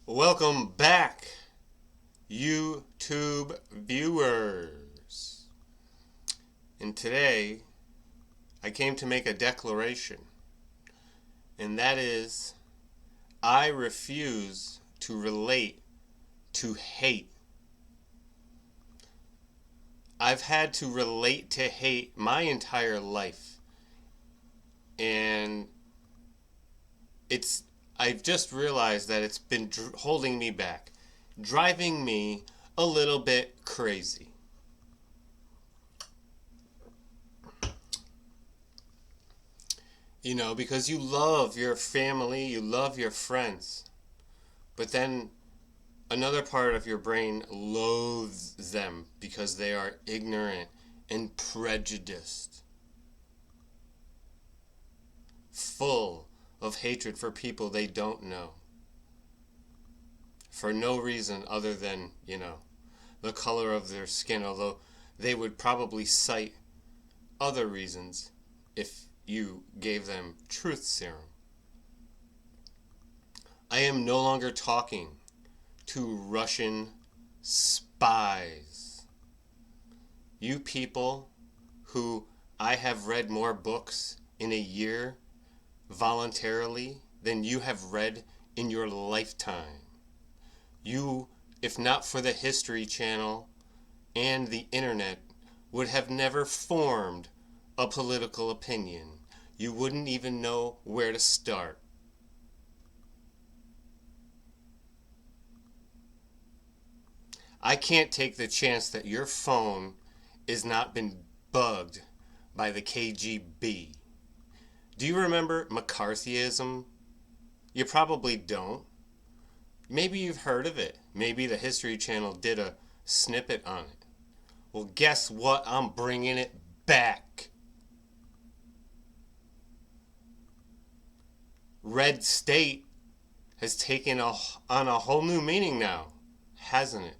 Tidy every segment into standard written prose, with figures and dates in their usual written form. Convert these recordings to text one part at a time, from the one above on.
Welcome back, YouTube viewers. And today, I came to make a declaration, and that is, I refuse to relate to hate. I've had to relate to hate my entire life, and I've just realized that it's been holding me back, driving me a little bit crazy. Because you love your family, you love your friends, but then another part of your brain loathes them because they are ignorant and prejudiced, full of hatred for people they don't know, for no reason other than, the color of their skin, although they would probably cite other reasons if you gave them truth serum. I am no longer talking to Russian spies. You people who I have read more books in a year voluntarily than you have read in your lifetime. You, if not for the History Channel and the internet, would have never formed a political opinion. You wouldn't even know where to start. I can't take the chance that your phone has not been bugged by the KGB. Do you remember McCarthyism? You probably don't. Maybe you've heard of it. Maybe the History Channel did a snippet on it. Well, guess what? I'm bringing it back. Red state has taken on a whole new meaning now, hasn't it?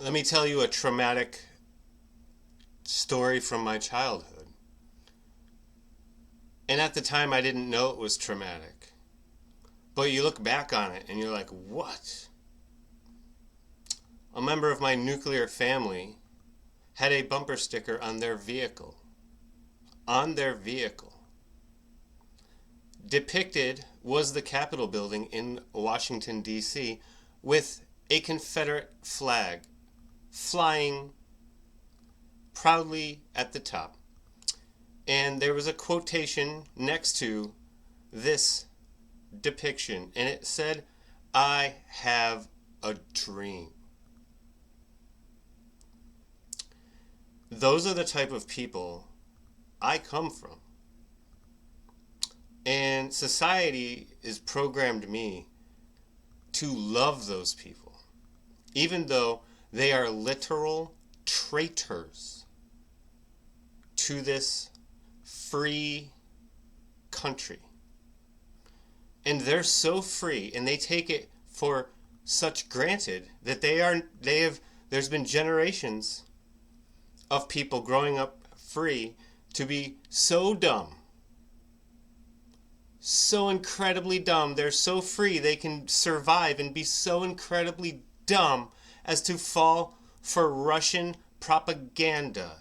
Let me tell you a traumatic story from my childhood. And at the time, I didn't know it was traumatic. But you look back on it and you're like, what? A member of my nuclear family had a bumper sticker on their vehicle. On their vehicle. Depicted was the Capitol building in Washington, D.C. with a Confederate flag flying proudly at the top. And there was a quotation next to this depiction, and it said, "I have a dream." Those are the type of people I come from. And society has programmed me to love those people, even though they are literal traitors to this free country. And they're so free, and they take it for such granted that there's been generations of people growing up free to be so dumb, so incredibly dumb. They're so free they can survive and be so incredibly dumb as to fall for Russian propaganda,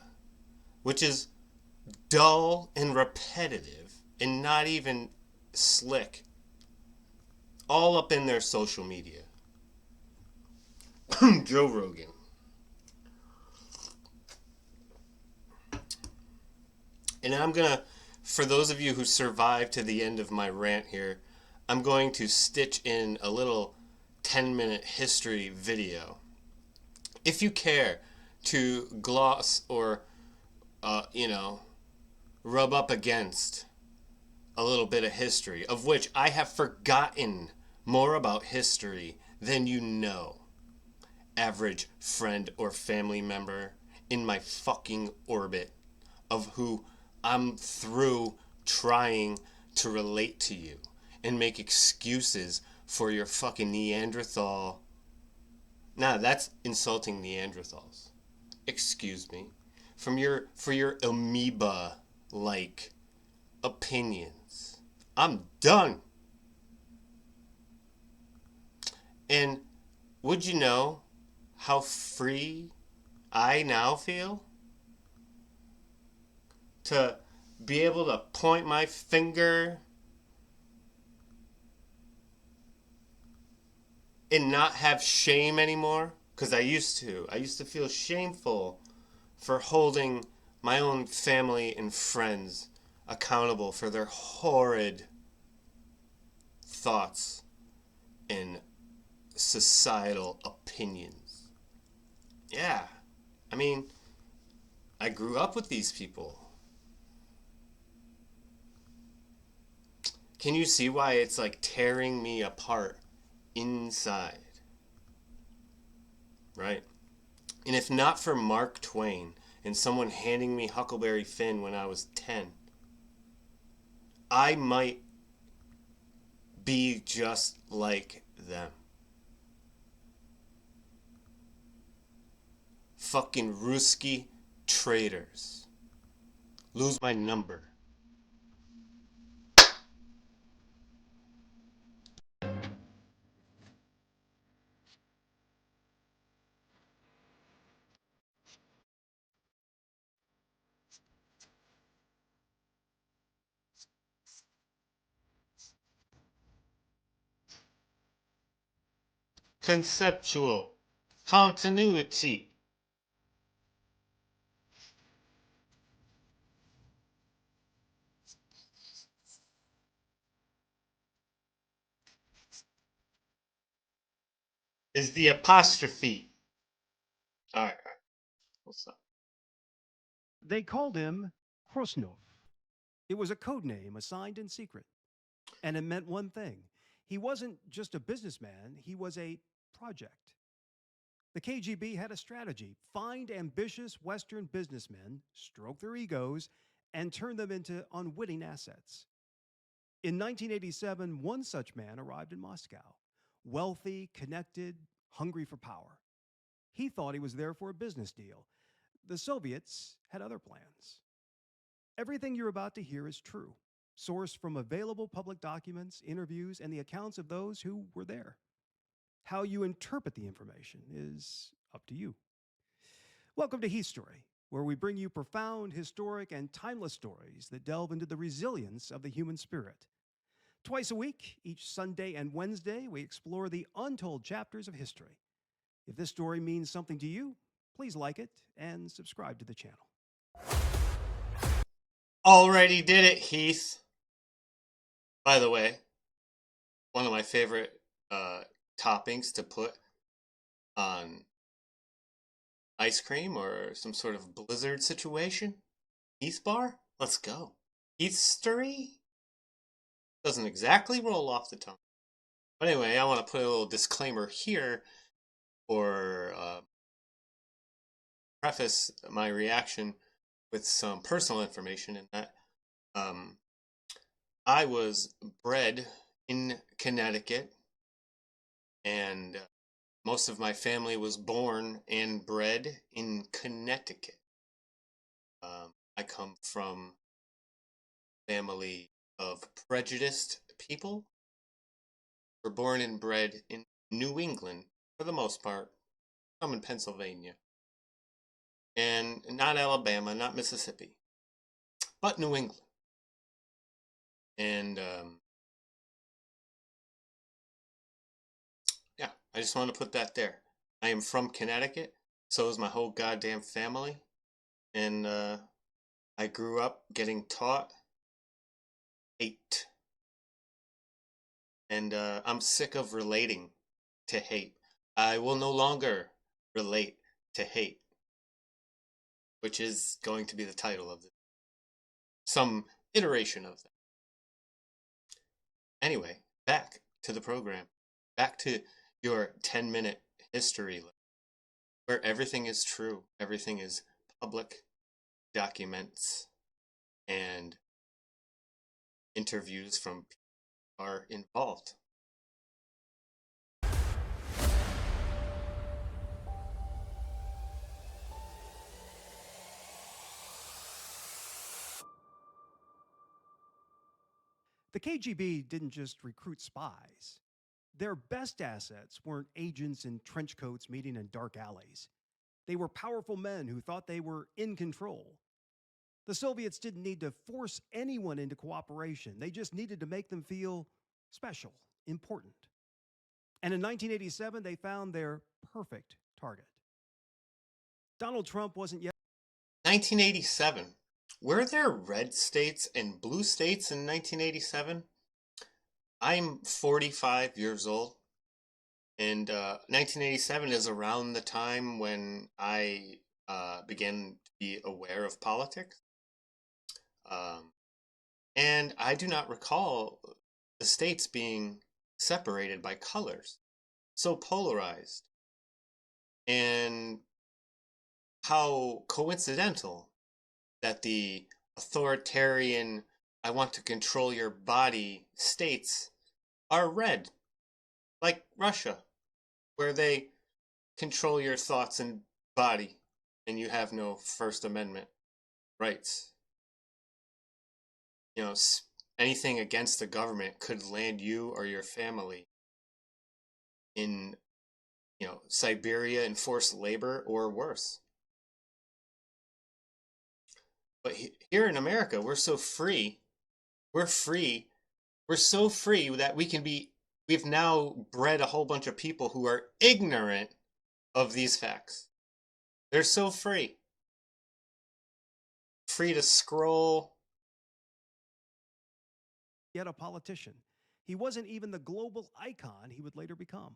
which is dull and repetitive and not even slick, all up in their social media. Joe Rogan. And for those of you who survived to the end of my rant here, I'm going to stitch in a little 10-minute history video. If you care to gloss or, rub up against a little bit of history, of which I have forgotten more about history than you know, average friend or family member in my fucking orbit of who I'm through trying to relate to you and make excuses for your fucking Neanderthal Nah, that's insulting Neanderthals. Excuse me. For your amoeba like opinions. I'm done. And would you know how free I now feel to be able to point my finger and not have shame anymore? Because I used to. I used to feel shameful for holding my own family and friends accountable for their horrid thoughts and societal opinions. Yeah, I mean, I grew up with these people. Can you see why it's like tearing me apart inside? Right? And if not for Mark Twain and someone handing me Huckleberry Finn when I was 10, I might be just like them. Fucking Ruski traitors. Lose my number. Conceptual continuity. Is the apostrophe. Alright, what's up? They called him Krosnov. It was a code name assigned in secret, and it meant one thing. He wasn't just a businessman, he was a project. The KGB had a strategy: find ambitious Western businessmen, stroke their egos, and turn them into unwitting assets. In 1987, one such man arrived in Moscow, wealthy, connected, hungry for power. He thought he was there for a business deal. The Soviets had other plans. Everything you're about to hear is true, sourced from available public documents, interviews, and the accounts of those who were there. How you interpret the information is up to you. Welcome to History, where we bring you profound, historic, and timeless stories that delve into the resilience of the human spirit. Twice a week, each Sunday and Wednesday, we explore the untold chapters of history. If this story means something to you, please like it and subscribe to the channel. Already did it, Heath. By the way, one of my favorite toppings to put on ice cream or some sort of blizzard situation. Heath bar? Let's go. Heathstery? Doesn't exactly roll off the tongue. But anyway, I want to put a little disclaimer here or preface my reaction with some personal information in that I was bred in Connecticut, and most of my family was born and bred in Connecticut. I come from a family of prejudiced people. We're born and bred in New England for the most part. I'm in Pennsylvania. And not Alabama, not Mississippi, but New England. And yeah, I just want to put that there. I am from Connecticut, so is my whole goddamn family. And I grew up getting taught hate. And I'm sick of relating to hate. I will no longer relate to hate, which is going to be the title of this. Some iteration of that. Anyway, back to the program. Back to your 10-minute history where everything is true. Everything is public documents and interviews from people who are involved. The KGB didn't just recruit spies. Their best assets weren't agents in trench coats meeting in dark alleys. They were powerful men who thought they were in control. The Soviets didn't need to force anyone into cooperation. They just needed to make them feel special, important. And in 1987, they found their perfect target. Donald Trump wasn't yet 1987. Were there red states and blue states in 1987? I'm 45 years old, and 1987 is around the time when I began to be aware of politics. And I do not recall the states being separated by colors, so polarized. And how coincidental that the authoritarian, I want to control your body states are red, like Russia, where they control your thoughts and body, and you have no First Amendment rights. You know, anything against the government could land you or your family in, Siberia in forced labor or worse. But here in America, we're so free. We're free. We're so free that we've now bred a whole bunch of people who are ignorant of these facts. They're so free. Free to scroll. yet a politician. He wasn't even the global icon he would later become.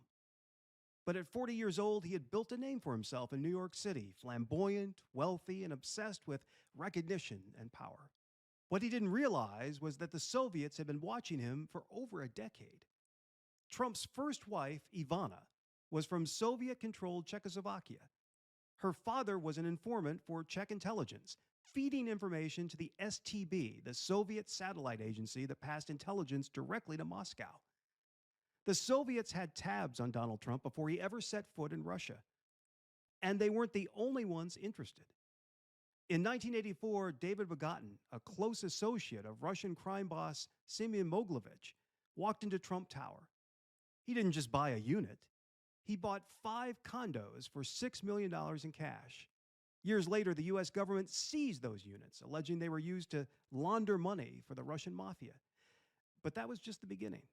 But at 40 years old, he had built a name for himself in New York City, flamboyant, wealthy, and obsessed with recognition and power. What he didn't realize was that the Soviets had been watching him for over a decade. Trump's first wife, Ivana, was from Soviet-controlled Czechoslovakia. Her father was an informant for Czech intelligence, feeding information to the STB, the Soviet satellite agency that passed intelligence directly to Moscow. The Soviets had tabs on Donald Trump before he ever set foot in Russia. And they weren't the only ones interested. In 1984, David Bogatin, a close associate of Russian crime boss Semyon Mogilevich, walked into Trump Tower. He didn't just buy a unit. He bought 5 condos for $6 million in cash. Years later, the U.S. government seized those units, alleging they were used to launder money for the Russian mafia. But that was just the beginning.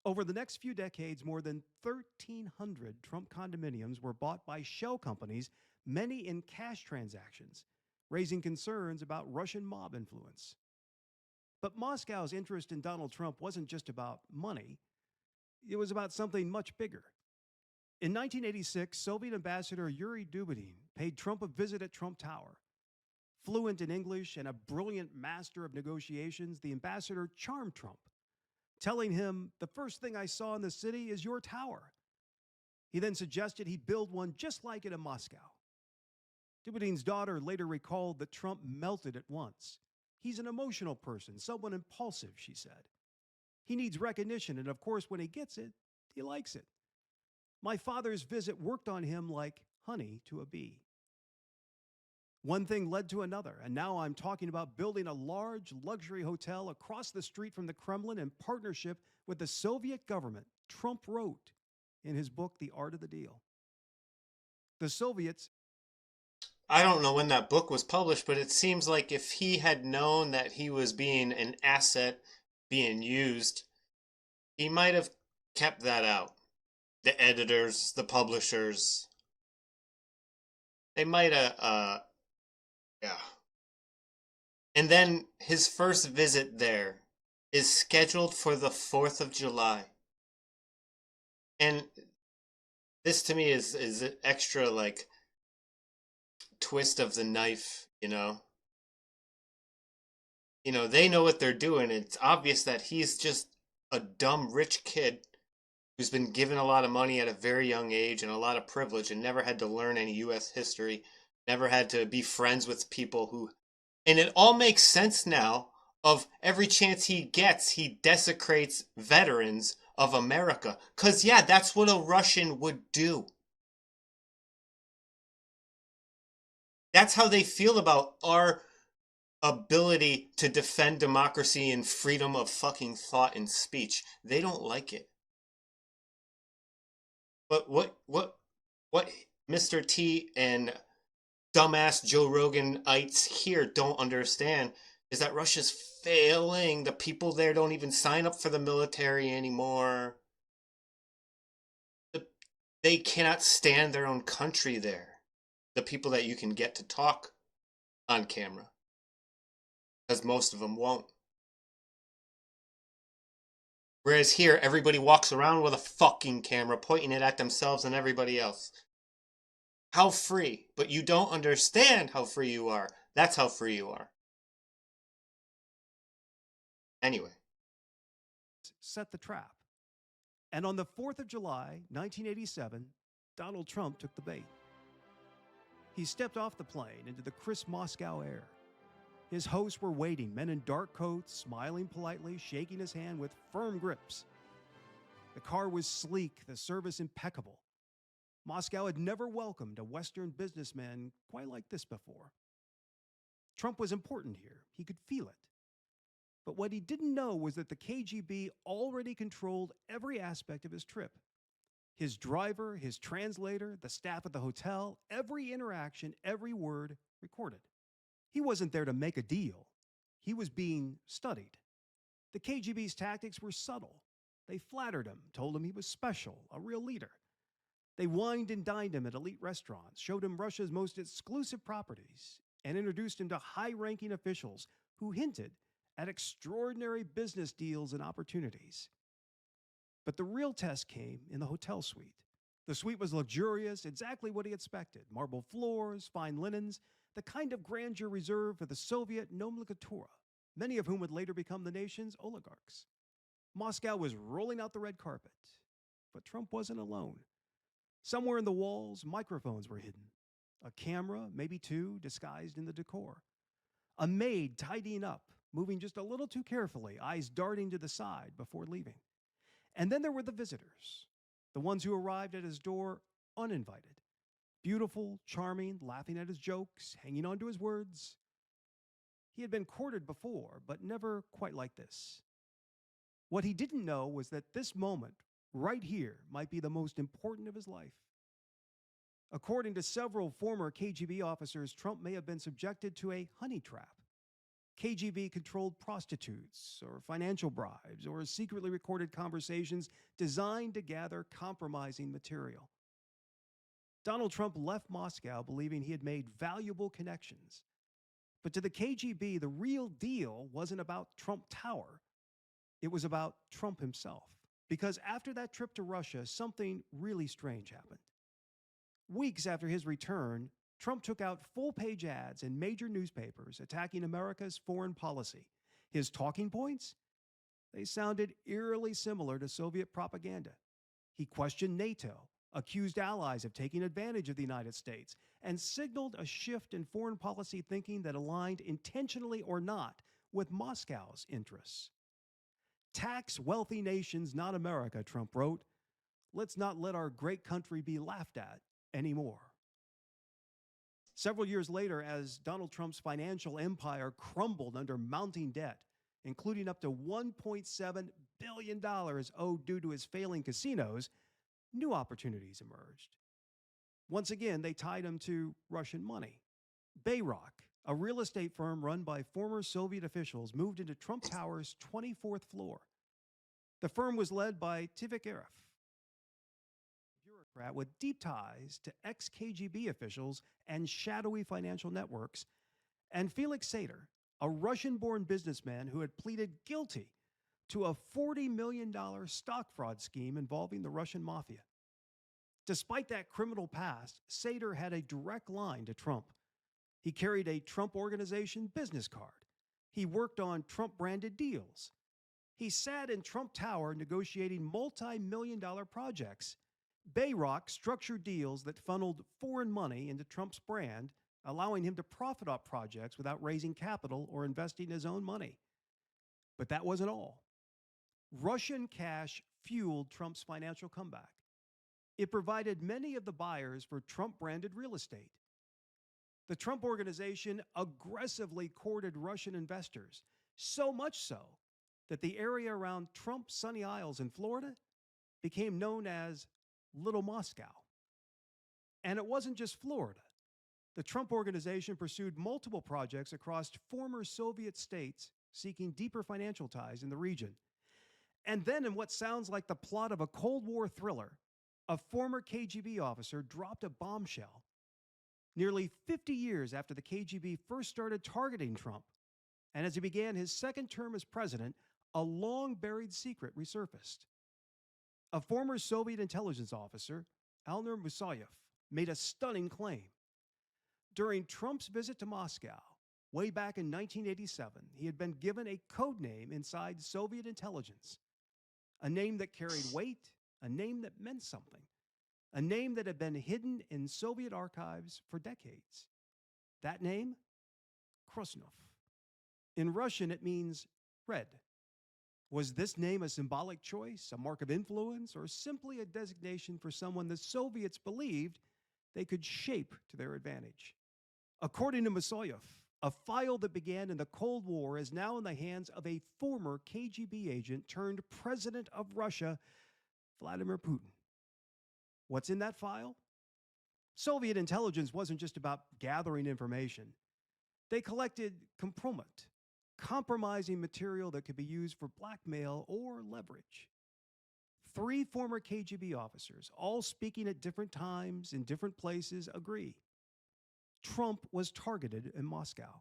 Over the next few decades, more than 1,300 Trump condominiums were bought by shell companies, many in cash transactions, raising concerns about Russian mob influence. But Moscow's interest in Donald Trump wasn't just about money. It was about something much bigger. In 1986, Soviet Ambassador Yuri Dubinin paid Trump a visit at Trump Tower. Fluent in English and a brilliant master of negotiations, the ambassador charmed Trump, telling him, "The first thing I saw in the city is your tower." He then suggested he build one just like it in Moscow. Dubinin's daughter later recalled that Trump melted at once. "He's an emotional person, someone impulsive," she said. "He needs recognition, and of course, when he gets it, he likes it. My father's visit worked on him like honey to a bee." One thing led to another, and now I'm talking about building a large luxury hotel across the street from the Kremlin in partnership with the Soviet government, Trump wrote in his book, The Art of the Deal. The Soviets... I don't know when that book was published, but it seems like if he had known that he was being an asset, being used, he might have kept that out. The editors, the publishers, they might have, yeah. And then his first visit there is scheduled for the 4th of July. And this to me is an extra, like, twist of the knife, you know? You know, they know what they're doing. It's obvious that he's just a dumb rich kid who's been given a lot of money at a very young age and a lot of privilege and never had to learn any U.S. history, never had to be friends with people who... And it all makes sense now. Of every chance he gets, he desecrates veterans of America. Because, yeah, that's what a Russian would do. That's how they feel about our ability to defend democracy and freedom of fucking thought and speech. They don't like it. But what Mr. T and dumbass Joe Roganites here don't understand is that Russia's failing. The people there don't even sign up for the military anymore. They cannot stand their own country there. The people that you can get to talk on camera. Because most of them won't. Whereas here, everybody walks around with a fucking camera, pointing it at themselves and everybody else. How free. But you don't understand how free you are. That's how free you are. Anyway. Set the trap. And on the 4th of July, 1987, Donald Trump took the bait. He stepped off the plane into the crisp Moscow air. His hosts were waiting, men in dark coats, smiling politely, shaking his hand with firm grips. The car was sleek, the service impeccable. Moscow had never welcomed a Western businessman quite like this before. Trump was important here. He could feel it. But what he didn't know was that the KGB already controlled every aspect of his trip. His driver, his translator, the staff at the hotel, every interaction, every word recorded. He wasn't there to make a deal. He was being studied. The KGB's tactics were subtle. They flattered him, told him he was special, a real leader. They wined and dined him at elite restaurants, showed him Russia's most exclusive properties, and introduced him to high-ranking officials who hinted at extraordinary business deals and opportunities. But the real test came in the hotel suite. The suite was luxurious, exactly what he expected. Marble floors, fine linens, the kind of grandeur reserved for the Soviet nomenklatura, many of whom would later become the nation's oligarchs. Moscow was rolling out the red carpet, but Trump wasn't alone. Somewhere in the walls, microphones were hidden. A camera, maybe two, disguised in the decor. A maid tidying up, moving just a little too carefully, eyes darting to the side before leaving. And then there were the visitors, the ones who arrived at his door uninvited. Beautiful, charming, laughing at his jokes, hanging on to his words. He had been courted before, but never quite like this. What he didn't know was that this moment, right here, might be the most important of his life. According to several former KGB officers, Trump may have been subjected to a honey trap. KGB-controlled prostitutes or financial bribes or secretly recorded conversations designed to gather compromising material. Donald Trump left Moscow believing he had made valuable connections. But to the KGB, the real deal wasn't about Trump Tower. It was about Trump himself. Because after that trip to Russia, something really strange happened. Weeks after his return, Trump took out full-page ads in major newspapers attacking America's foreign policy. His talking points? They sounded eerily similar to Soviet propaganda. He questioned NATO, accused allies of taking advantage of the United States, and signaled a shift in foreign policy thinking that aligned intentionally or not with Moscow's interests. Tax wealthy nations, not America, Trump wrote. Let's not let our great country be laughed at anymore. Several years later, as Donald Trump's financial empire crumbled under mounting debt, including up to $1.7 billion owed due to his failing casinos, new opportunities emerged. Once again, they tied him to Russian money. Bayrock, a real estate firm run by former Soviet officials, moved into Trump Tower's 24th floor. The firm was led by Tivikarev, a bureaucrat with deep ties to ex-KGB officials and shadowy financial networks, and Felix Sater, a Russian-born businessman who had pleaded guilty to a $40 million stock fraud scheme involving the Russian mafia. Despite that criminal past, Sater had a direct line to Trump. He carried a Trump Organization business card. He worked on Trump-branded deals. He sat in Trump Tower negotiating multi-million-dollar projects. Bayrock structured deals that funneled foreign money into Trump's brand, allowing him to profit off projects without raising capital or investing his own money. But that wasn't all. Russian cash fueled Trump's financial comeback. It provided many of the buyers for Trump-branded real estate. The Trump Organization aggressively courted Russian investors, so much so that the area around Trump's Sunny Isles in Florida became known as Little Moscow. And it wasn't just Florida. The Trump Organization pursued multiple projects across former Soviet states seeking deeper financial ties in the region. And then, in what sounds like the plot of a Cold War thriller, a former KGB officer dropped a bombshell. Nearly 50 years after the KGB first started targeting Trump, and as he began his second term as president, a long-buried secret resurfaced. A former Soviet intelligence officer, Alner Musayev, made a stunning claim. During Trump's visit to Moscow, way back in 1987, he had been given a code name inside Soviet intelligence, a name that carried weight, a name that meant something, a name that had been hidden in Soviet archives for decades. That name? Krasnov. In Russian, it means red. Was this name a symbolic choice, a mark of influence, or simply a designation for someone the Soviets believed they could shape to their advantage? According to Musayev, a file that began in the Cold War is now in the hands of a former KGB agent turned president of Russia, Vladimir Putin. What's in that file? Soviet intelligence wasn't just about gathering information. They collected compromat, compromising material that could be used for blackmail or leverage. 3 former KGB officers, all speaking at different times in different places, agree. Trump was targeted in Moscow.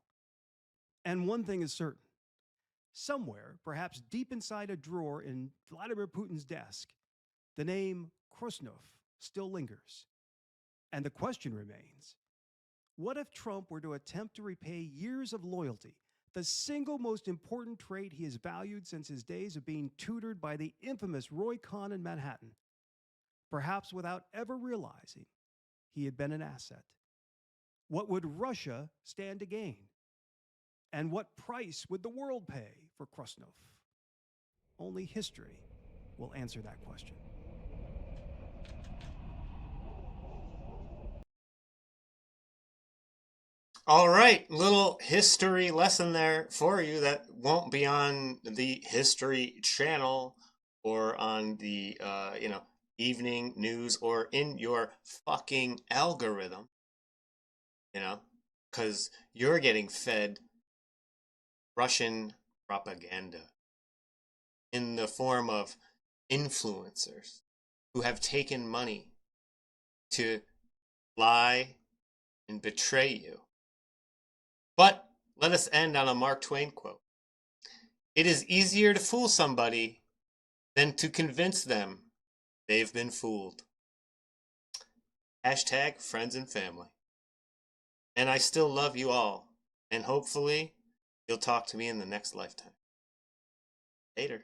And one thing is certain. Somewhere, perhaps deep inside a drawer in Vladimir Putin's desk, the name Krasnov still lingers. And the question remains, what if Trump were to attempt to repay years of loyalty, the single most important trait he has valued since his days of being tutored by the infamous Roy Cohn in Manhattan, perhaps without ever realizing he had been an asset? What would Russia stand to gain? And what price would the world pay for Krasnov? Only history will answer that question. All right, little history lesson there for you that won't be on the History Channel or on the evening news or in your fucking algorithm, because you're getting fed Russian propaganda in the form of influencers who have taken money to lie and betray you. But let us end on a Mark Twain quote. It is easier to fool somebody than to convince them they've been fooled. Hashtag friends and family. And I still love you all. And hopefully you'll talk to me in the next lifetime. Later.